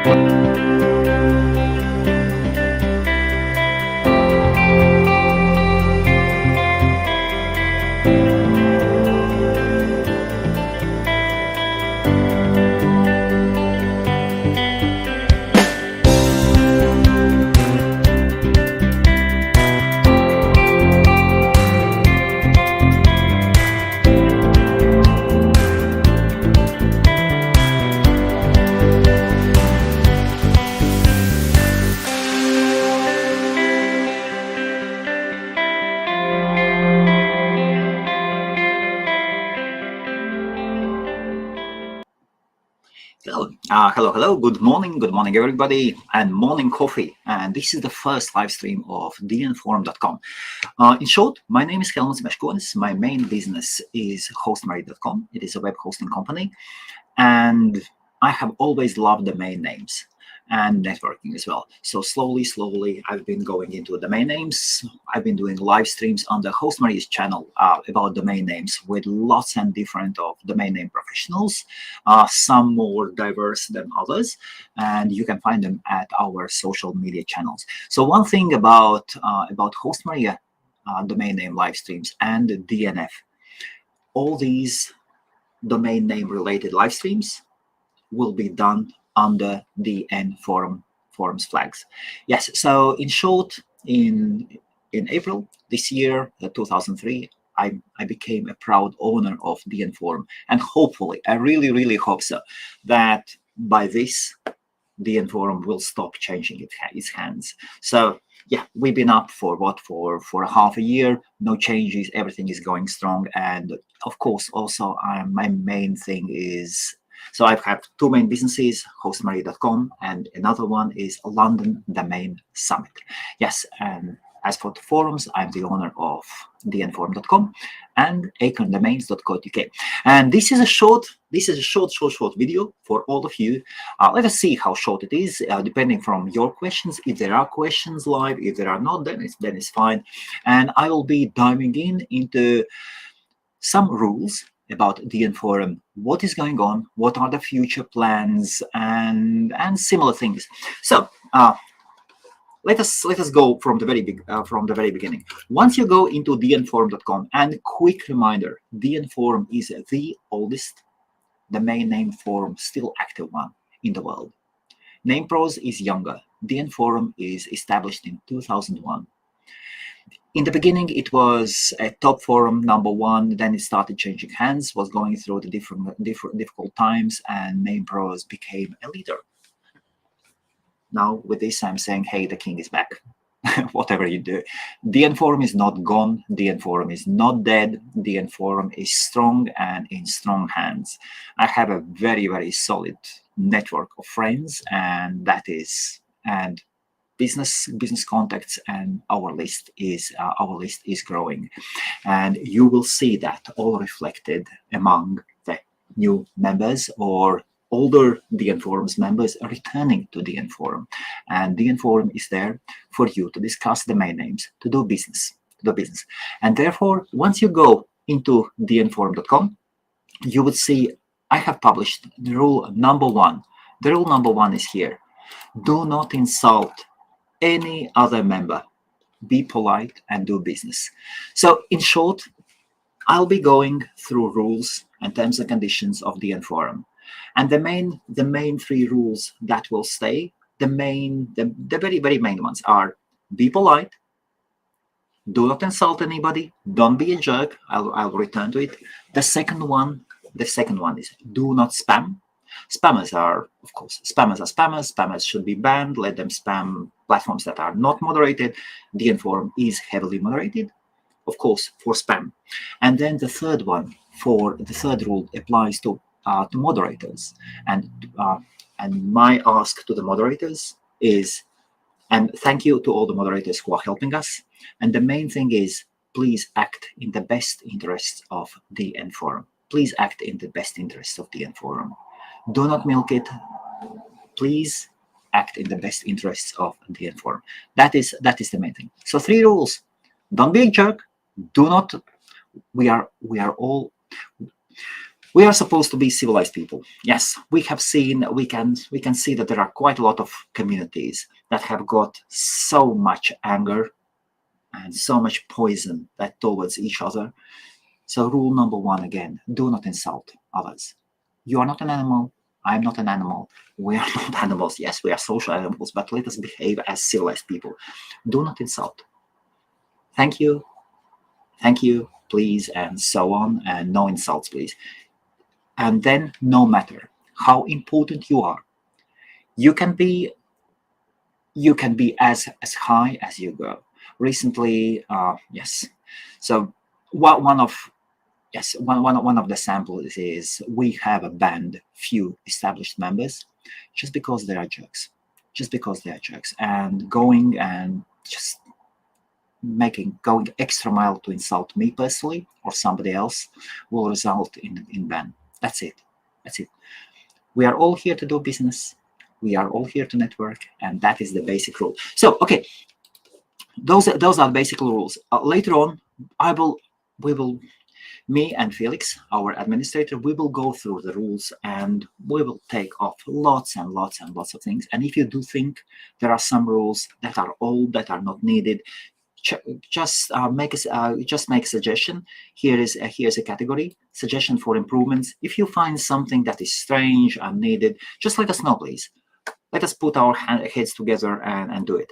Hello. Good morning, everybody, and morning coffee. And this is the first live stream of DNForum.com. In short, my name is Helmuts Meskonis. My main business is HostMaria.com. It is a web hosting company, and I have always loved domain names and networking as well. So slowly, I've been going into domain names. I've been doing live streams on the HostMaria's channel about domain names with lots and different of domain name professionals, some more diverse than others, and you can find them at our social media channels. So one thing about HostMaria domain name live streams and DNF, all these domain name related live streams will be done under the DNForum's flags. Yes, so in short, in April this year, 2003, I became a proud owner of DNForum, and hopefully, I really hope so, that by this, DNForum will stop changing its hands. So yeah, we've been up for a half a year, no changes, everything is going strong, and of course, also my main thing is, so I have two main businesses, HostMaria.com, and another one is London Domain Summit. Yes, and as for the forums, I'm the owner of DNForum.com and acorndomains.co.uk. And this is a short video for all of you. Let us see how short it is, depending from your questions. If there are questions live, if there are not, then it's fine. And I will be diving into some rules about DNForum, what is going on, what are the future plans, and similar things. So let us go from the very beginning. Once you go into DNForum.com, and quick reminder, DNForum is the oldest domain name forum, still active one in the world. NamePros is younger. DNForum is established in 2001. In the beginning, it was a top forum, #1. Then it started changing hands, was going through the difficult times, and NamePros became a leader. Now, with this, I'm saying, hey, the king is back. Whatever you do. DNForum is not gone. DNForum is not dead. DNForum is strong and in strong hands. I have a very solid network of friends, and business contacts, and our list is growing, and you will see that all reflected among the new members or older DNForum's members returning to DNForum. And DNForum is there for you to discuss domain names, to do business. And therefore, once you go into DNForum.com, you would see I have published the rule #1. The rule #1 is here. Do not insult any other member. Be polite and do business. So in short, I'll be going through rules and terms and conditions of DNForum. And the main three rules that will stay, the very main ones are: be polite, do not insult anybody, don't be a jerk. I'll return to it. The second one is do not spam. Spammers are spammers. Spammers should be banned. Let them spam platforms that are not moderated. DNForum is heavily moderated, of course, for spam. And then the third rule applies to moderators. And my ask to the moderators is, and thank you to all the moderators who are helping us. And the main thing is, please act in the best interests of DNForum. Please act in the best interests of DNForum. Do not milk it. Please act in the best interests of DNForum. That is the main thing. So 3 rules: don't be a jerk. Do not. We are all. We are supposed to be civilized people. Yes, we can see that there are quite a lot of communities that have got so much anger and so much poison that towards each other. So rule number one again, do not insult others. You are not an animal. I am not an animal. We are not animals. Yes, we are social animals, but let us behave as civilized people. Do not insult. Thank you, please, and so on, and no insults, please. And then, no matter how important you are, you can be as high as you go. Recently, yes. So one of the samples is we have banned few established members just because they are jerks, and going and just going extra mile to insult me personally or somebody else will result in ban. That's it. We are all here to do business. We are all here to network, and that is the basic rule. So, okay, those are the basic rules. Later on, me and Felix, our administrator, we will go through the rules and we will take off lots and lots and lots of things. And if you do think there are some rules that are old, that are not needed, just make a suggestion. Here's a category, suggestion for improvements. If you find something that is strange, unneeded, just let us know, please. Let us put our heads together and do it.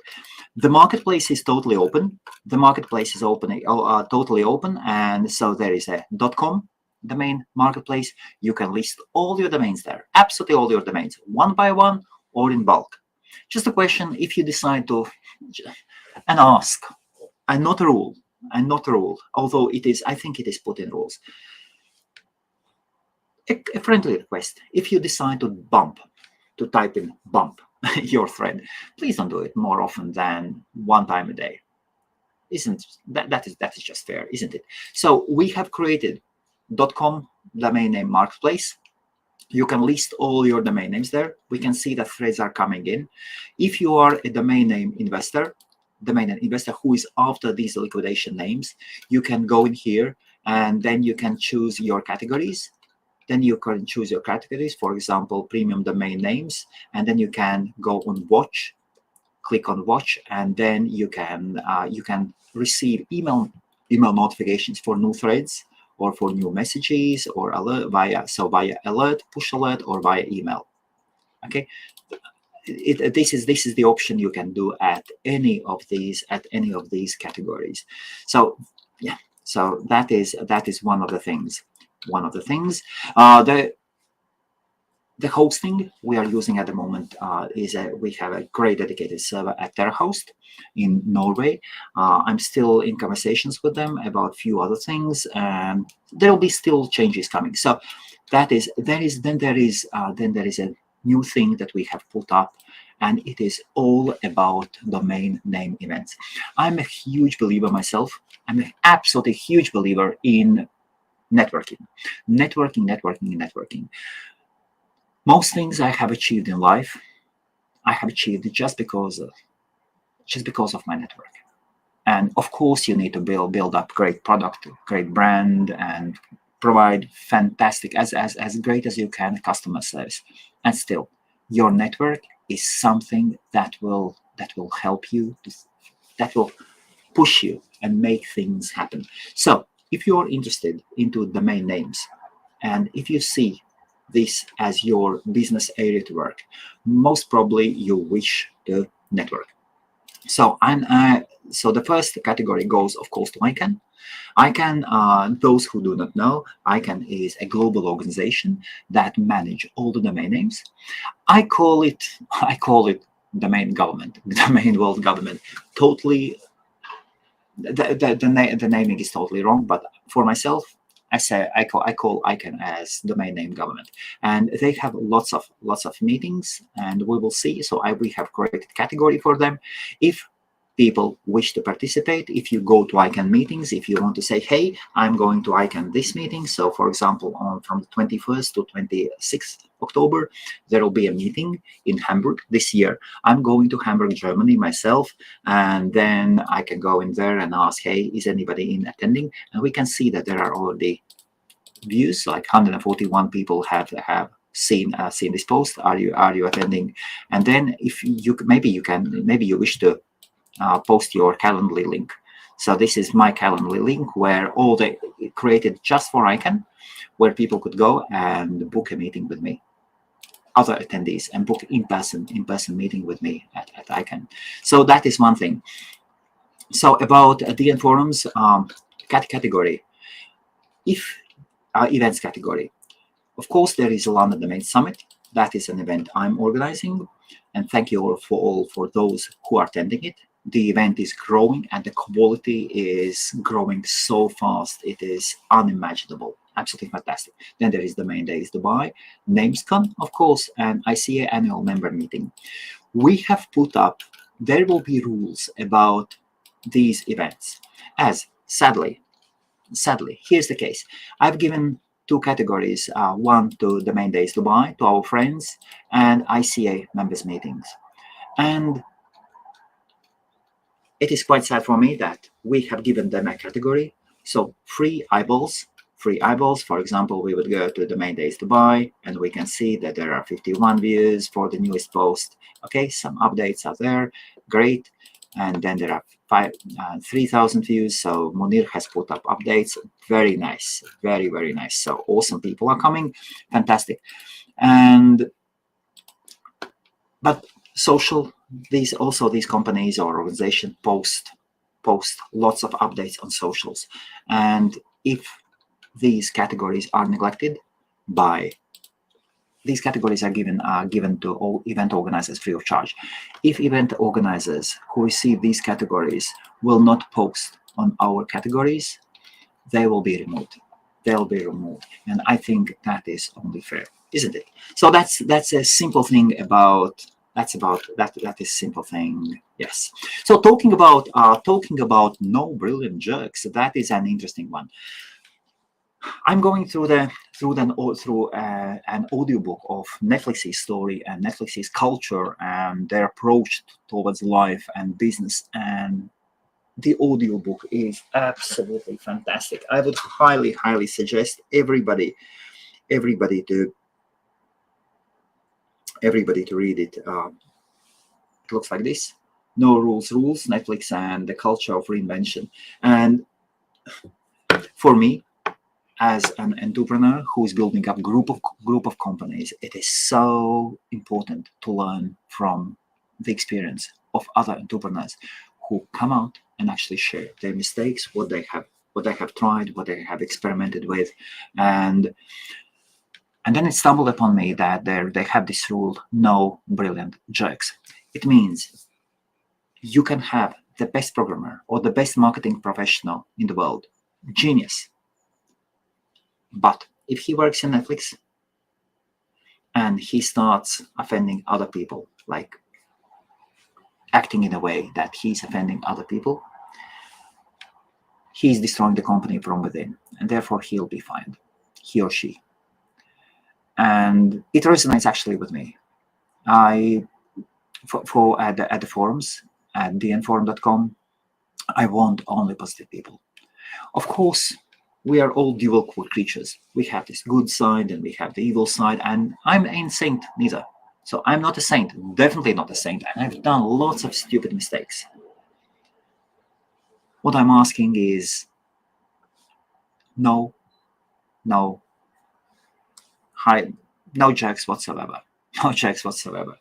The marketplace is totally open. The marketplace is totally open, and so there is a .com domain marketplace. You can list all your domains there, absolutely all your domains, one by one or in bulk. Just a question if you decide to, and ask, and not a rule, although I think it is put in rules. A friendly request, if you decide to type in bump your thread, please don't do it more often than one time a day. Isn't that is just fair, isn't it? So we have created .com domain name marketplace. You can list all your domain names there. We can see that threads are coming in. If you are a domain name investor who is after these liquidation names, you can go in here and then you can choose your categories. For example, premium domain names, and then you can go on watch, click on watch, and then you can receive email notifications for new threads or for new messages or alert via alert, push alert, or via email. Okay, this is the option you can do at any of these categories. So yeah, so that is one of the things. The hosting we are using at the moment we have a great dedicated server at Terrahost in Norway. I'm still in conversations with them about a few other things, and there will be still changes coming. So there is a new thing that we have put up, and it is all about domain name events. I'm a huge believer myself. I'm an absolutely huge believer in networking. Most things I have achieved in life, I have achieved just because of my network. And of course, you need to build up great product, great brand, and provide fantastic, as great as you can, customer service. And still, your network is something that will help you, that will push you and make things happen. So if you're interested into domain names, and if you see this as your business area to work, most probably you wish to network. So so the first category goes, of course, to ICANN. ICANN, those who do not know, ICANN is a global organization that manage all the domain names. I call it domain government, domain world government. Totally, the naming is totally wrong, but for myself, I call ICANN as domain name government, and they have lots of meetings, and we will see. So we have created category for them. If people wish to participate, if you go to ICANN meetings, if you want to say, hey, I'm going to ICANN this meeting. So for example, from the 21st to 26th October, there will be a meeting in Hamburg this year. I'm going to Hamburg, Germany myself, and then I can go in there and ask, hey, is anybody in attending? And we can see that there are already views, like 141 people have seen this post. Are you attending? And then if you maybe you wish to post your Calendly link. So this is my Calendly link, where all the created just for ICANN, where people could go and book a meeting with me, other attendees, and book in-person meeting with me at ICANN. So that is one thing. So about DN forums category, if events category, of course there is a London Domain Summit. That is an event I'm organizing, and thank you all for those who are attending it. The event is growing, and the quality is growing so fast. It is unimaginable. Absolutely fantastic. Then there is Domain Days Dubai, NamesCon, of course, and ICA annual member meeting. We have put up, there will be rules about these events, as sadly, here's the case. I've given two categories, one to Domain Days Dubai, to our friends, and ICA members meetings. And it is quite sad for me that we have given them a category. So free eyeballs. For example, we would go to Domain Days Dubai, and we can see that there are 51 views for the newest post. Okay, some updates are there. Great. And then there are 3,000 views. So Munir has put up updates. Very nice. Very, very nice. So awesome people are coming. Fantastic. But social, these companies or organizations post lots of updates on socials. And if these categories are neglected, these categories are given to all event organizers free of charge. If event organizers who receive these categories will not post on our categories, they will be removed. They'll be removed, and I think that is only fair, isn't it? So that's a simple thing about that is simple thing. Yes. So talking about no brilliant jerks, that is an interesting one. I'm going through an audiobook of Netflix's story and Netflix's culture and their approach towards life and business, and the audiobook is absolutely fantastic. I would highly suggest everybody to read it. It looks like this: No Rules, Netflix and the Culture of Reinvention. And for me, as an entrepreneur who is building up group of companies, it is so important to learn from the experience of other entrepreneurs who come out and actually share their mistakes, what they have tried, what they have experimented with. And then it stumbled upon me that they have this rule: no brilliant jerks. It means you can have the best programmer or the best marketing professional in the world, genius. But if he works in Netflix and he starts offending other people, like acting in a way that he's offending other people, he's destroying the company from within, and therefore he'll be fined, he or she. And it resonates actually with me. At the forums, at DNForum.com, I want only positive people. Of course, we are all dual creatures. We have this good side and we have the evil side, and I'm ain't saint neither. So I'm not a saint, definitely not a saint, and I've done lots of stupid mistakes. What I'm asking is no jokes whatsoever. No jokes whatsoever.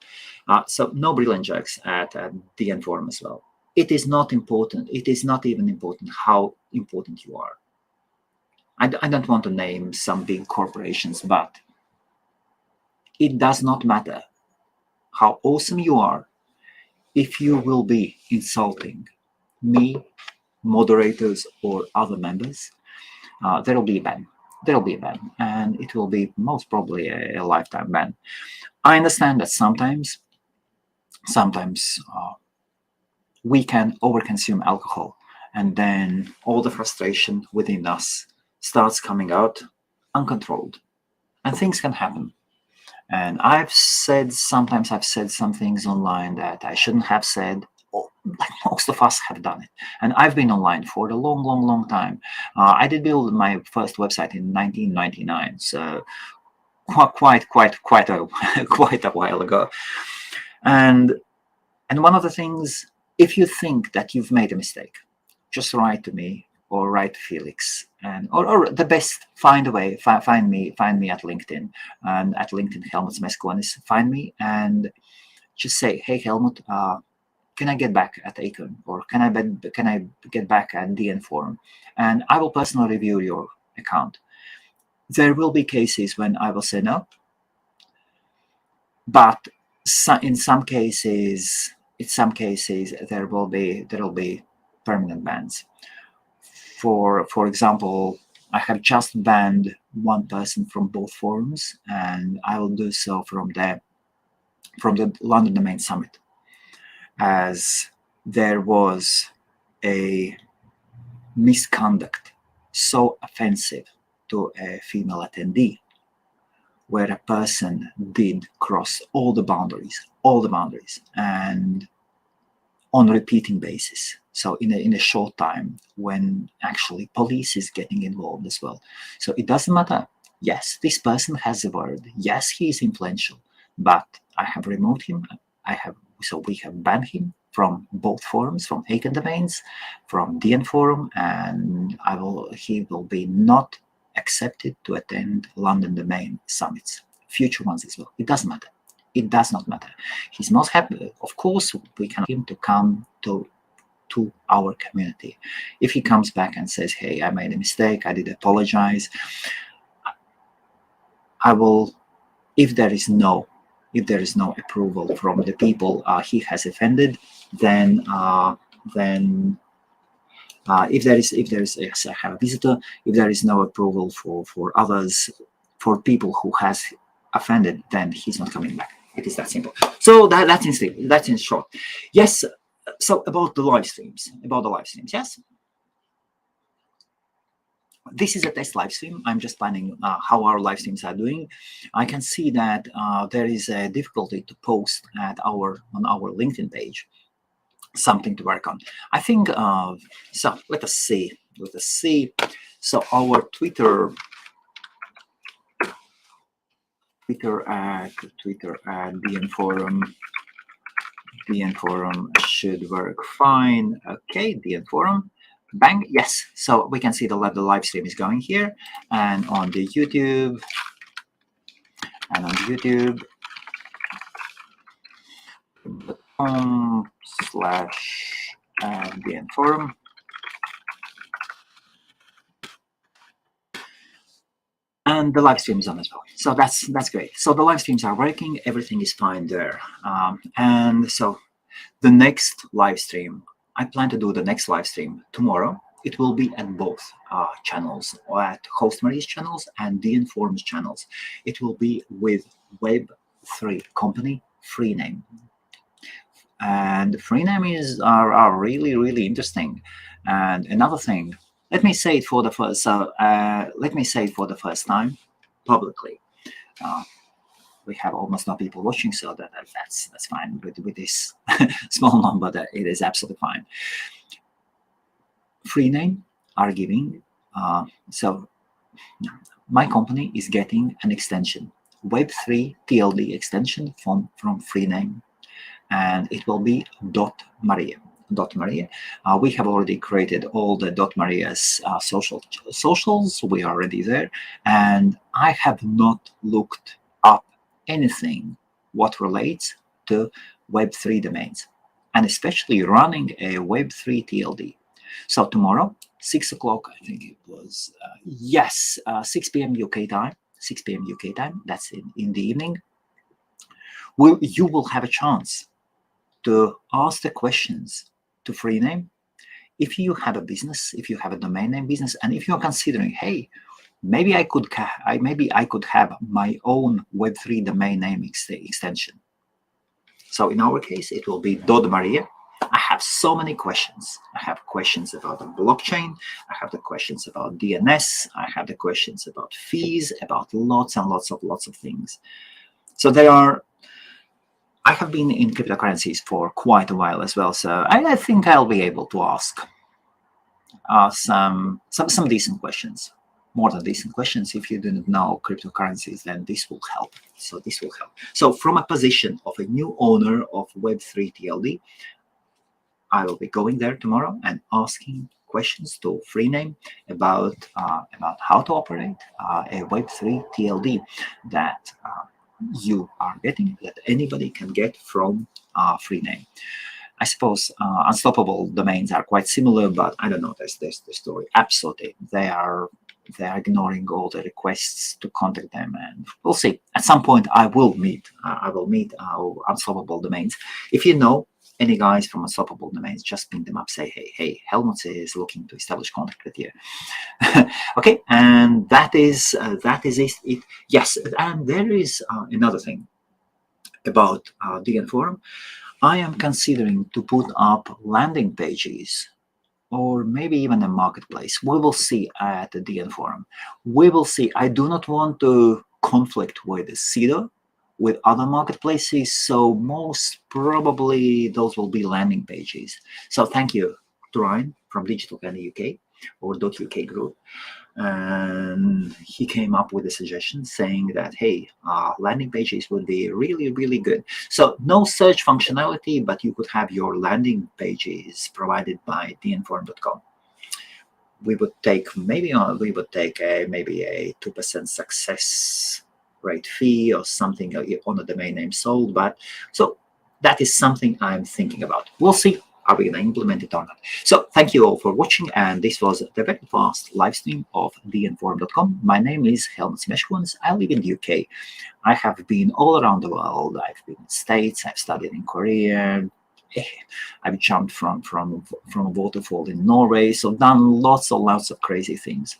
So no brilliant jokes at DN Forum as well. It is not important. It is not even important how important you are. I don't want to name some big corporations, but it does not matter how awesome you are if you will be insulting me, moderators, or other members. There will be a ban. There will be a ban, and it will be most probably a lifetime ban. I understand that sometimes we can overconsume alcohol, and then all the frustration within us starts coming out uncontrolled, and things can happen. And sometimes I've said some things online that I shouldn't have said, like most of us have done it. And I've been online for a long, long, long time. I did build my first website in 1999, so quite a quite a while ago. And one of the things, if you think that you've made a mistake, just write to me or write to Felix, and or the best, find a way, find me at LinkedIn, and at LinkedIn Helmuts Meskonis, find me and just say, hey Helmut, can I get back at Acorn, or can I get back at DNForum, and I will personally review your account. There will be cases when I will say no, but in some cases there will be permanent bans. For example, I have just banned one person from both forums, and I will do so from the London Domain Summit, as there was a misconduct so offensive to a female attendee, where a person did cross all the boundaries, and on a repeating basis. So in a short time, when actually police is getting involved as well. So it doesn't matter. Yes, this person has a word. Yes, he is influential, but I have removed him. We have banned him from both forums, from Acorn Domains, from DNForum, and he will be not accepted to attend London Domain summits, future ones as well. It doesn't matter. It does not matter. He's most happy. Of course, we can him to come to our community. If he comes back and says, hey, I made a mistake, I did apologize, I will, if there is no approval from the people he has offended, then if there is yes, I have a visitor, if there is no approval for others, for people who has offended, then he's not coming back. It is that simple. So that's in short. Yes. So about the live streams, yes. This is a test live stream. I'm just planning how our live streams are doing. I can see that there is a difficulty to post on our LinkedIn page. Something to work on, I think. So let us see. So our Twitter at DNForum should work fine. Okay, DNForum. Bang. Yes. So we can see the live stream is going here, and on the YouTube, /DNForum. And the live stream is on as well. So that's great. So the live streams are working. Everything is fine there. And so the next live stream, I plan to do the next live stream tomorrow. It will be at both channels, or at HostMaria's channels and DNForum's channels. It will be with Web3 company Freename. And Freename are really, really interesting. And another thing, let me say it for the first. Let me say it for the first time publicly. We have almost no people watching, so that's fine. With this small number, that it is absolutely fine. Freename are giving. So my company is getting an extension, Web3 TLD extension from Freename, and it will be .maria. We have already created all the .maria's socials. We are already there, and I have not looked up anything what relates to Web3 domains, and especially running a Web3 TLD. So tomorrow, 6 o'clock, I think it was, 6 p.m. UK time. 6 p.m. UK time. That's in the evening. You will have a chance to ask the questions to Freename. If you have a business, if you have a domain name business, and if you're considering, hey, maybe I could have my own Web3 domain name extension. So in our case, it will be .maria. I have so many questions. I have questions about the blockchain. I have the questions about DNS. I have the questions about fees, about lots and lots of things. So there are. I have been in cryptocurrencies for quite a while as well, so I think I'll be able to ask some decent questions. More than decent questions. If you do not know cryptocurrencies, then this will help. So this will help. So from a position of a new owner of Web3 TLD, I will be going there tomorrow and asking questions to Freename about how to operate a Web3 TLD that you are getting, that anybody can get from Freename. I suppose unstoppable domains are quite similar, but I don't know. There's the story. Absolutely, they are ignoring all the requests to contact them, and we'll see. At some point, I will meet unstoppable domains. If you know any guys from unstoppable domains, just ping them up. Say, hey, Helmuts is looking to establish contact with you. Okay, and that is it. Yes, and there is another thing about DNForum. I am considering to put up landing pages or maybe even a marketplace. We will see at the DNForum. We will see. I do not want to conflict with CEDAW, with other marketplaces, so most probably those will be landing pages. So thank you to Ryan from Digital Candy UK or .uk group. And he came up with a suggestion saying that, hey, landing pages would be really, really good. So no search functionality, but you could have your landing pages provided by dnforum.com. We would take maybe a 2% success rate fee or something on a domain name sold. But so that is something I'm thinking about. We'll see. Are we going to implement it or not? So thank you all for watching, and this was the very fast live stream of DNForum.com. My name is Helmuts Meskonis. I live in the UK. I have been all around the world. I've been in the States. I've studied in Korea. I've jumped from a waterfall in Norway. So done lots of crazy things,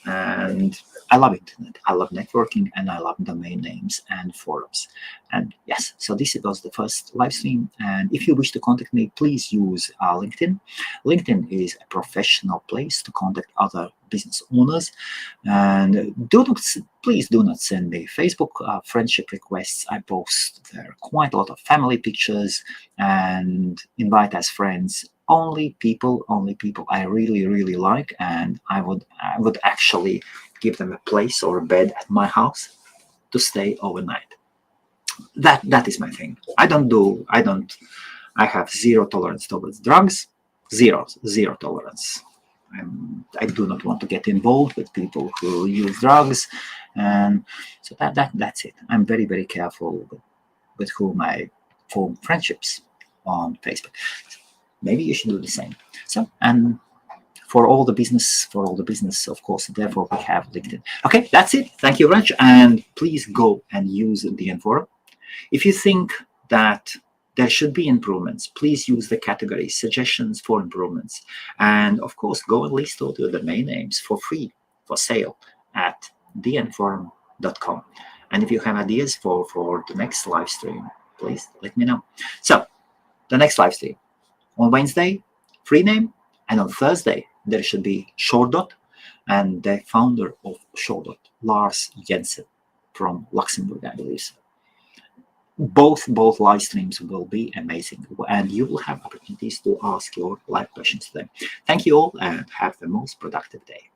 and I love internet. I love networking, and I love domain names and forums. And yes, so this was the first live stream. And if you wish to contact me, please use LinkedIn. LinkedIn is a professional place to contact other business owners. And please do not send me Facebook friendship requests. I post there quite a lot of family pictures and invite as friends only people I really, really like, and I would actually give them a place or a bed at my house to stay overnight. That is my thing. I have zero tolerance towards drugs. Zero tolerance. I do not want to get involved with people who use drugs, and so that's it. I'm very, very careful with whom I form friendships on Facebook. Maybe you should do the same. So, and for all the business, of course, therefore we have LinkedIn. Okay, that's it. Thank you very much, and please go and use the DNForum. If you think that there should be improvements, please use the category suggestions for improvements. And of course, go and list all your domain names for free, for sale at dnforum.com. And if you have ideas for the next live stream, please let me know. So the next live stream on Wednesday, Freename, and on Thursday, there should be Shordot and the founder of Shordot, Lars Jensen from Luxembourg, I believe. Both live streams will be amazing, and you will have opportunities to ask your live questions to them. Thank you all, and have the most productive day.